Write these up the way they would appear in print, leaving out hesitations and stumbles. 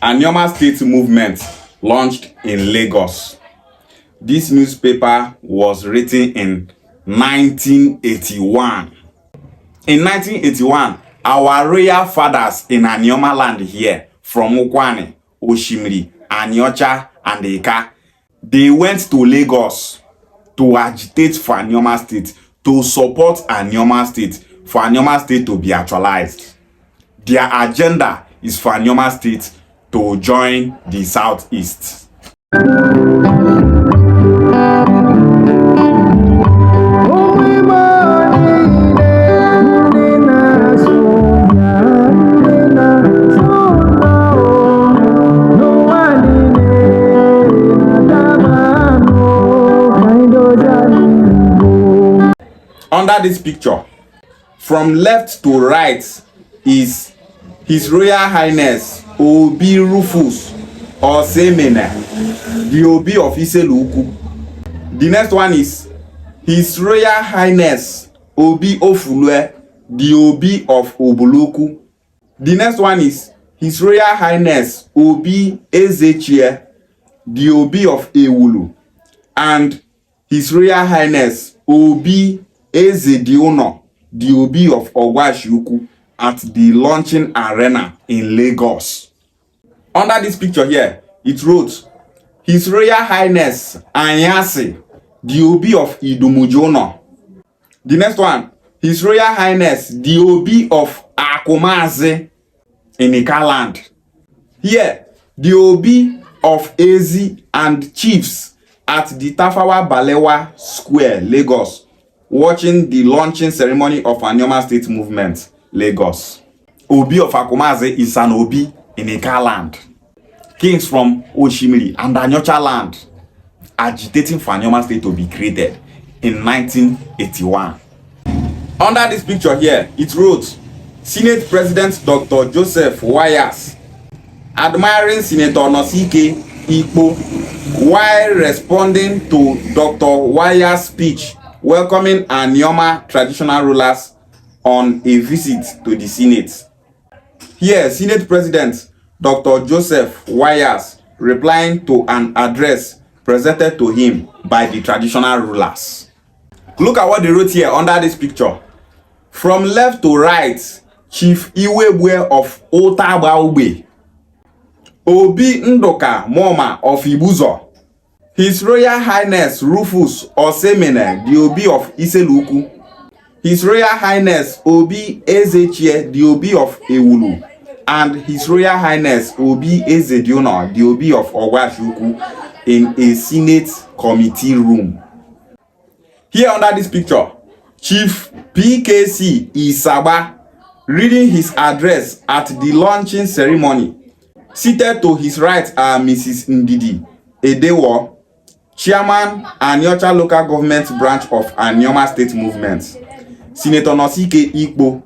Anioma State movement launched in Lagos. This newspaper was written in 1981. In 1981, our royal fathers in Anioma land here, from Ukwane, Oshimiri, Aniocha, and Eka, they went to Lagos to agitate for Anioma State, to support Anioma State, for Anioma State to be actualized. Their agenda is for Anioma State to join the Southeast. Under this picture, from left to right is His Royal Highness Obi Rufus Osemene, the Obi of Iseluku. The next one is His Royal Highness Obi Ofulue, the Obi of Obuluku. The next one is His Royal Highness Obi Ezechie, the Obi of Ewulu, and His Royal Highness Obi Ezediono, the Obi of Ogwashiuku, at the launching arena in Lagos. Under this picture here, it wrote, His Royal Highness Anyasi, the Obi of Idumujono. The next one, His Royal Highness, the Obi of Akomaze in Ikaland. Here, the Obi of Ezi and chiefs at the Tafawa Balewa Square, Lagos, watching the launching ceremony of Anioma State movement, Lagos. Obi of Akomaze is an Obi in Ikaland. Kings from Oshimiri and Aniocha land agitating for Anioma State to be created in 1981. Under this picture here, it wrote, Senate President Dr. Joseph Wayas admiring Senator Nosike Ikpo while responding to Dr. Wayas' speech welcoming Anioma traditional rulers on a visit to the Senate. Here, Senate President Dr. Joseph Wayas replying to an address presented to him by the traditional rulers. Look at what they wrote here under this picture. From left to right, Chief Iwebwe of Otabaube, Obi Ndoka Moma of Ibuzo, His Royal Highness Rufus Osemene, the Obi of Iseluku, His Royal Highness Obi Ezechie, the Obi of Ewulu, and His Royal Highness Obi Ezediono, the Obi of Ogwashiuku, in a Senate committee room. Here under this picture, Chief PKC Asaba reading his address at the launching ceremony. Seated to his right are Mrs. Ndidi Edewo, Chairman Aniocha Local Government Branch of Anioma State Movement, Senator Nosike Ikpo,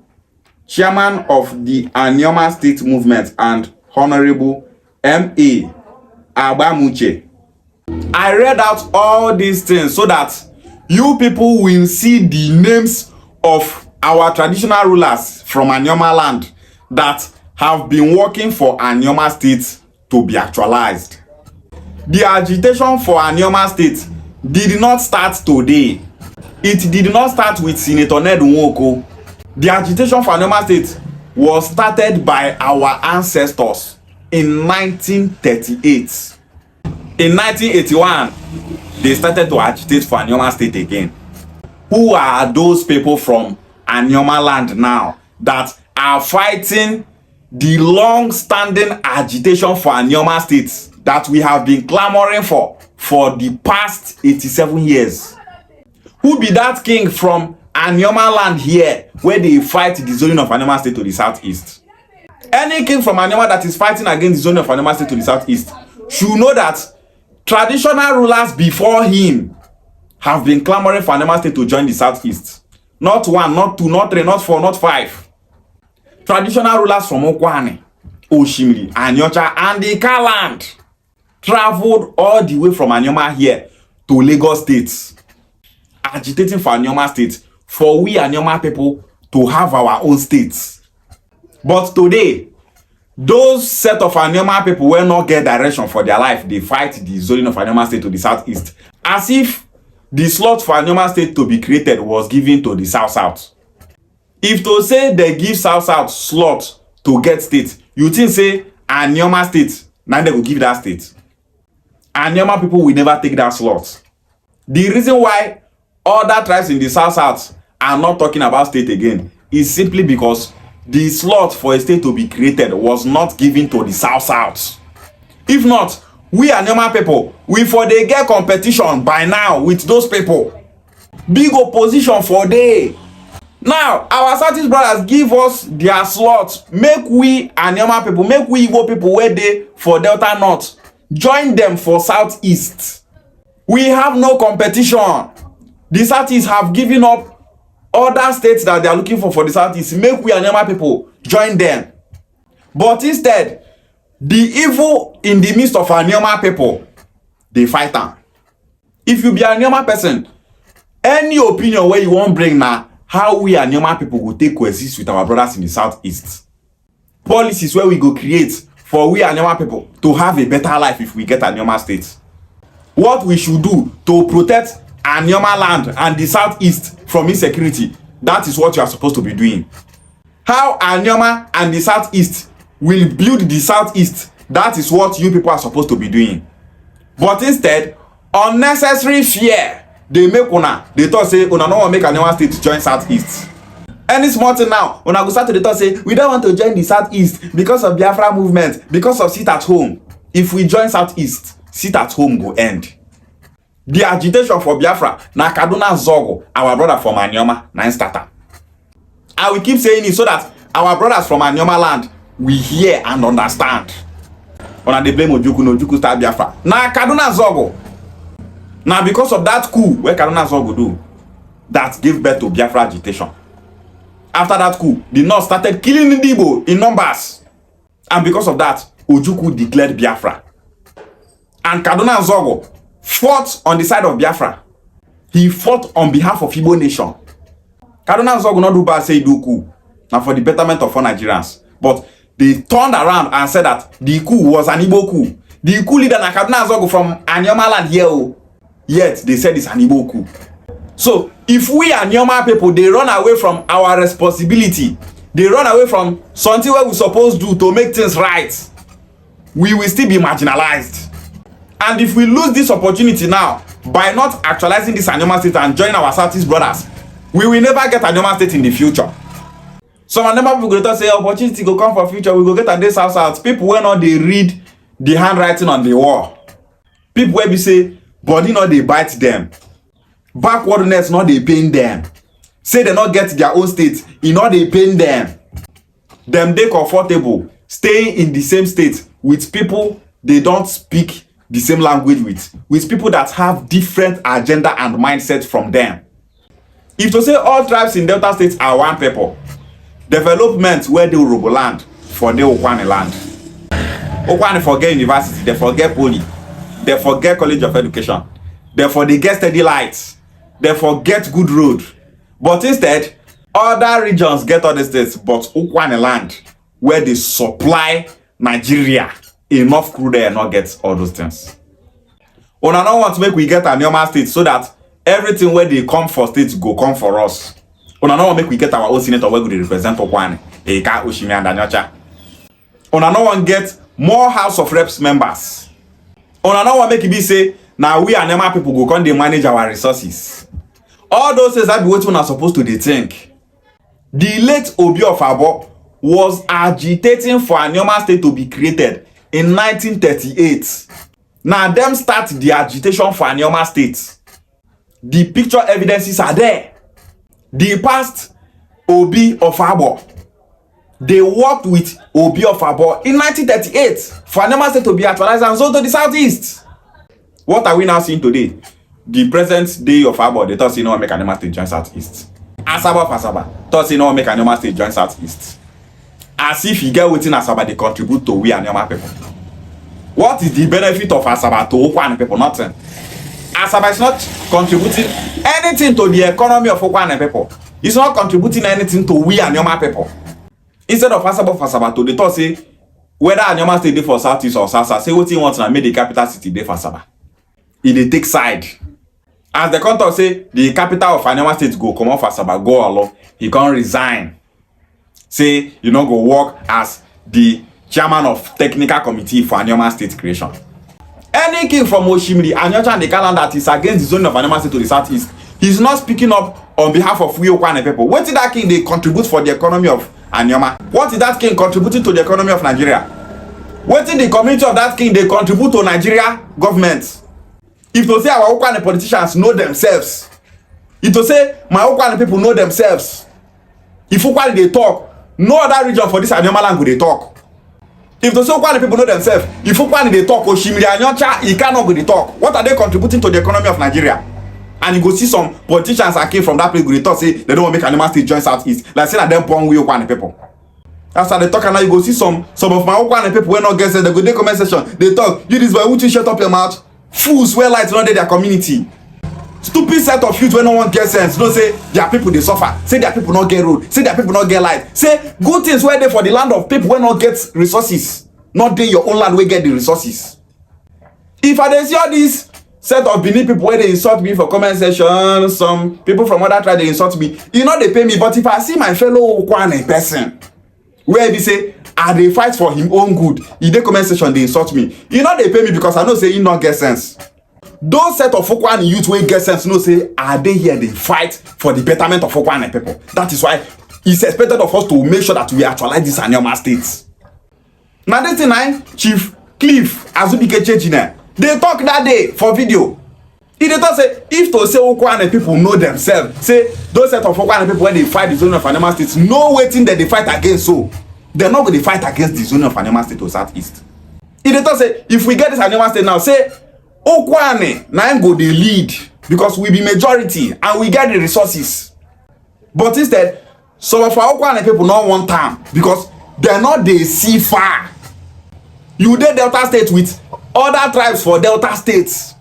Chairman of the Anioma State Movement, and Honorable M.A. Abamuche. I read out all these things so that you people will see the names of our traditional rulers from Anioma land that have been working for Anioma State to be actualized. The agitation for Anioma State did not start today. It did not start with Senator Ned Nwoko. The agitation for Anioma State was started by our ancestors in 1938. In 1981, they started to agitate for Anioma State again. Who are those people from Anioma land now that are fighting the long-standing agitation for Anioma State that we have been clamoring for the past 87 years? Who be that king from Anioma land here where they fight the zoning of Anioma State to the southeast? Any king from Anioma that is fighting against the zoning of Anioma State to the southeast should know that traditional rulers before him have been clamoring for Anioma State to join the southeast. Not one, not two, not three, not four, not five. Traditional rulers from Okwane, Oshimiri, Aniocha, and the Ikaland traveled all the way from Anioma here to Lagos State, agitating for Anioma State, for we Anioma people to have our own states. But today, those set of Anioma people will not get direction for their life. They fight the zoning of Anioma State to the southeast, as if the slot for Anioma State to be created was given to the south. If to say they give south slot to get state, you think say Anioma State now they will give that state? Anioma people will never take that slot. The reason why other tribes in the south are not talking about state again is simply because the slot for a state to be created was not given to the south. If not, we Anioma people, we for they get competition by now with those people. Big opposition for they. Now, our Southeast brothers give us their slot. Make we Anioma people, make we Igbo people where they for Delta North. Join them for Southeast. We have no competition. The Southeast have given up other states that they are looking for the Southeast. Make we Anioma people join them. But instead, the evil in the midst of Anioma people, they fight them. If you be an Anioma person, any opinion where you won't bring now, how we Anioma people will take coexist with our brothers in the Southeast. Policies where we go create for we Anioma people to have a better life if we get Anioma State. What we should do to protect Anioma land and the Southeast from insecurity, that is what you are supposed to be doing. How Anioma and the Southeast will build the Southeast, that is what you people are supposed to be doing. But instead, unnecessary fear, they make una, they thought say, una no want make Anioma State to join Southeast. Any small thing now, una go start to the thought say, we don't want to join the Southeast because of Biafra movement, because of sit at home. If we join Southeast, sit at home go end. The agitation for Biafra, na Kaduna Zogo, our brother from Anioma, na starter. I will keep saying it so that our brothers from Anioma land will hear and understand. When they blame Ojuku, no Ojuku start Biafra. Na Kaduna Zogo. Now because of that coup, where Kaduna Zogo do, that gave birth to Biafra agitation. After that coup, the North started killing the Igbo in numbers. And because of that, Ojuku declared Biafra. And Kaduna Zogo fought on the side of Biafra. He fought on behalf of Igbo nation. Kaduna Zogo not do bad say do coup. Now for the betterment of all Nigerians. But they turned around and said that the coup was an Igbo coup. The coup leader na Kaduna Zogo from Anioma land here. Yet they said it's an Igbo coup. So if we Anioma people, they run away from our responsibility. They run away from something where we supposed to do to make things right. We will still be marginalized. And if we lose this opportunity now, by not actualizing this Anioma State and join our Southeast brothers, we will never get Anioma State in the future. Some Anioma people go to say, opportunity go come for future, we go get Anioma South. People will not they read the handwriting on the wall. People will be say, body not they bite them. Backwardness not they pain them. Say they not get their own state, it not they pain them. Them they comfortable staying in the same state with people they don't speak the same language with people that have different agenda and mindset from them. If to say all tribes in Delta States are one people, development where they will land for the Okwane land. Okwane forget university, they forget poly, they forget college of education, therefore they get steady lights, they forget good road. But instead, other regions get other states, but Okwane land where they supply Nigeria enough crude there not get all those things. Una no want to make we get Anioma State so that everything where they come for states go come for us. Una no want make we get our own senator where we represent Okwane, Eka, Oshimi and Anyocha. Una no want get more House of Reps members. Una no want make it be say now we Anioma people go come they manage our resources. All those things that be what we are supposed to they think. The late Obi of Abo was agitating for Anioma State to be created in 1938. Now them start the agitation for Anioma State. The picture evidences are there. The past Obi of Abo, they worked with Obi of Abo in 1938 for Anioma State to be actualized and so to the Southeast. What are we now seeing today? The present day of Abo, they thought say no make Anioma State join Southeast. Asaba of Asaba thought say no make Anioma State join Southeast. As if you get within Asaba, they contribute to we Anioma people. What is the benefit of Asaba to Okwane people? Nothing. Asaba is not contributing anything to the economy of Okwane people. It's not contributing anything to we Anioma people. Instead of Asaba to the thought say whether Anioma State dey for southeast or south, say wetin want na make the capital city dey for Asaba. E dey take side. As the contour say the capital of Anioma State go comot for Asaba go Olo, he can't resign. Say you no go work as the chairman of technical committee for Anioma State creation. Any king from Oshimiri, Anyocha and the calendar that is against the zone of Anioma State to the southeast, he's not speaking up on behalf of we Okwane people. What did that king they contribute for the economy of Anioma? What is that king contributing to the economy of Nigeria? What did the community of that king they contribute to Nigeria government? If to say our Okwane politicians know themselves, if to say my Okwane people know themselves, if Okwane they talk, no other region for this Anioma land will they talk. If the Okwane people know themselves, if Okwane they talk, Oshimiri Anyocha, he cannot go they talk. What are they contributing to the economy of Nigeria? And you go see some politicians that came from that place, they talk say they don't want to make Anioma State join Southeast. Like say that them born we Okwane people. That's how they talk, and now you go see some of my Okwane people when not get said they go dey comment section. They talk, you this boy, would you shut up your mouth? Fools where light not their community. Stupid set of youth when no one get sense. Don't say their people they suffer. Say their people not get road. Say their people not get light. Say good things where they for the land of people when not get resources. Not they your own land where get the resources. If I dey see all this set of Benin people where they insult me for comment section, some people from other tribe they insult me. You know they pay me, but if I see my fellow Okwane person where they say they fight for him own good, in the comment section they insult me. You know they pay me because I know say he not get sense. Those set of Okwane youth wey get sense know say are they here they fight for the betterment of Okwane people. That is why it's expected of us to make sure that we actualize this Anioma State. Now this thing Chief Cliff Azubike Chechine, they talk that day for video. He dey talk say if to say Okwane people know themselves, say those set of Okwane people when they fight the zone of Anioma State, know wetin that they fight against, so they're not going to fight against the zone of Anioma State to southeast. He dey talk say if we get this Anioma State now, say Okwane na go dey lead because we be majority and we get the resources. But instead, some of our Okwane people not want time because they're not they see far. You did Delta State with other tribes for Delta States.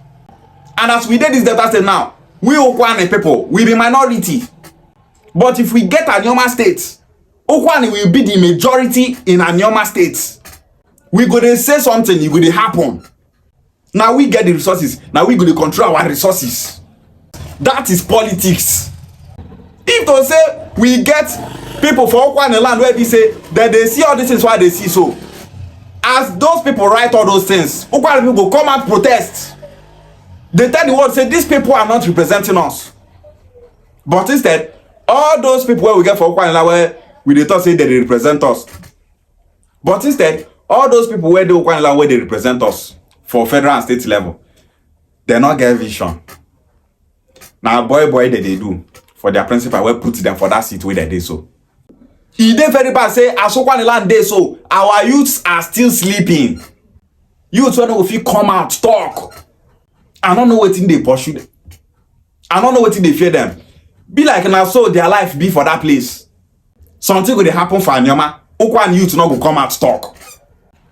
And as we did this Delta State now, we Okwane people, we be minority. But if we get Anioma State, Okwane will be the majority in Anioma State. We go to say something, it will happen. Now we get the resources. Now we go to control our resources. That is politics. If to say we get people for Okwane land where they say that they see all these things why they see so. As those people write all those things, Okwane people come and protest. They tell the world, say these people are not representing us. But instead, all those people where we get for Okwane land where we dey talk say they represent us. But instead, all those people where the Okwane land where they represent us for federal and state level, they not get vision. Now boy that they do for their principal will put them for that seat where they do so. E dey very bad say as Okwane land dey so, our youths are still sleeping. Youths when we fit come out talk. I don't know wetin they pursue them. I don't know wetin they fear them. Be like now so their life be for that place. Something will happen for Anioma. Okwane youth not go come out talk.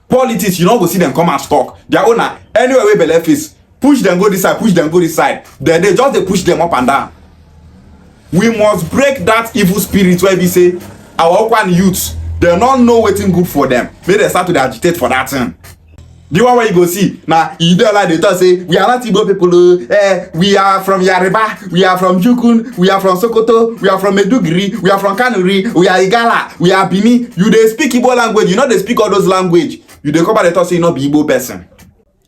Politics, you not go see them come out talk. Their owner, anywhere we belle face, push them go this side, push them go this side. Then they just they push them up and down. We must break that evil spirit where we say our Okwane youths, they don't know wetin good for them. Maybe they start to agitate for that thing. The one where you go see now, you don't like they talk say we are not Igbo people. We are from Yoruba, we are from Jukun, we are from Sokoto, we are from Meduguri, we are from Kanuri, we are Igala, we are Bini. You they speak Igbo language, you know they speak all those language. You they come back and talk say you not be Igbo person.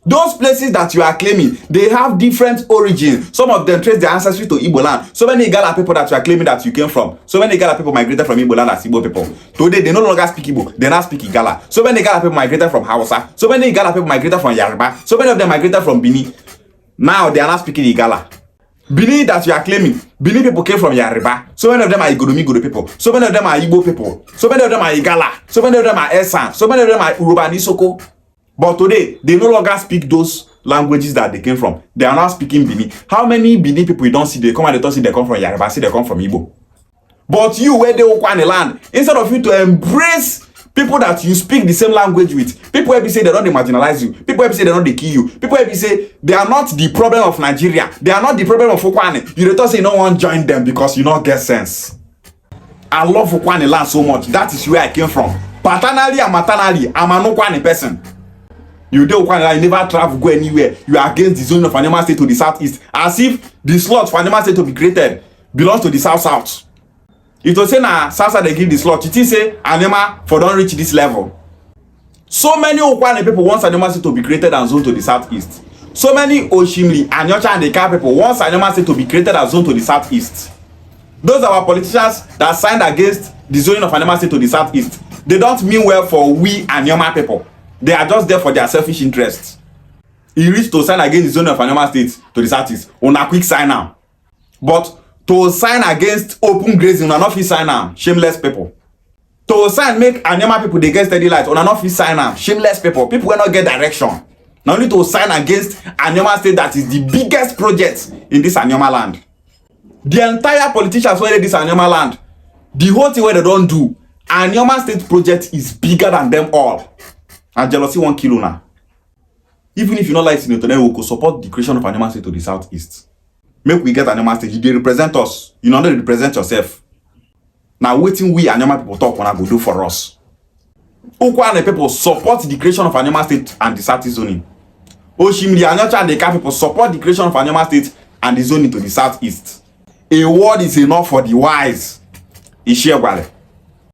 Those places that you are claiming, they have different origins. Some of them trace their ancestry to Igbo land. So many Igala people that you are claiming that you came from. So many Igala people migrated from Igbo land as Igbo people. Today, they no longer speak Igbo. They now speak Igala. So many Igala people migrated from Hausa. So many Igala people migrated from Yoruba. So many of them migrated from Bini. Now, they are not speaking Igala. Bini that you are claiming, Bini people came from Yoruba. So many of them are Igoromi people. So many of them are Igbo people. So many of them are Igala. So many of them are Esan. So many of them are Uruba Nisoko. But today, they no longer speak those languages that they came from. They are now speaking Bini. How many Bini people you don't see? They come and they don't see they come from Yoruba, see they come from Igbo. But you, where they Okwane land, instead of you to embrace people that you speak the same language with, people where say they don't marginalize you, people where say they don't kill you, people where say they are not the problem of Nigeria, they are not the problem of Okwane. You don't say you don't want to join them because you don't get sense. I love Okwane land so much. That is where I came from. paternally and maternally, I'm an Okwane person. You dey Okwane, you never travel, go anywhere. You are against the zone of Anioma State to the southeast, as if the slot for Anioma State to be created belongs to the south. If to say na south they give the slot, you think say Anioma for don't reach this level. So many Okwane people want Anioma State to be created and zoned to the southeast. So many Oshimli, Anyocha and Eka people want Anioma State to be created and zoned to the southeast. Those are our politicians that signed against the zoning of Anioma State to the southeast. They don't mean well for we Anioma people. They are just there for their selfish interests. He reached to sign against the zoning of Anioma State to the southeast. On a quick sign now. But to sign against open grazing, on an office sign now. Shameless people. To sign make Anioma people they get steady light, on an office sign now. Shameless people. People will not get direction. Now only to sign against Anioma State that is the biggest project in this Anioma land. The entire politicians where this Anioma land, the whole thing where they don't do, Anioma State project is bigger than them all. And jealousy won't kill you now. Even if you not like Senator, then we could support the creation of Anioma State to the southeast. Make we get Anioma State. They represent us. You know, they represent yourself. Now waiting we Anioma people talk when I go do for us. Okwane people support the creation of Anioma State and the southeast zoning. Oshimli, Anyocha and the Eka people support the creation of Anioma State and the zoning to the southeast. A word is enough for the wise. Ishiegwale.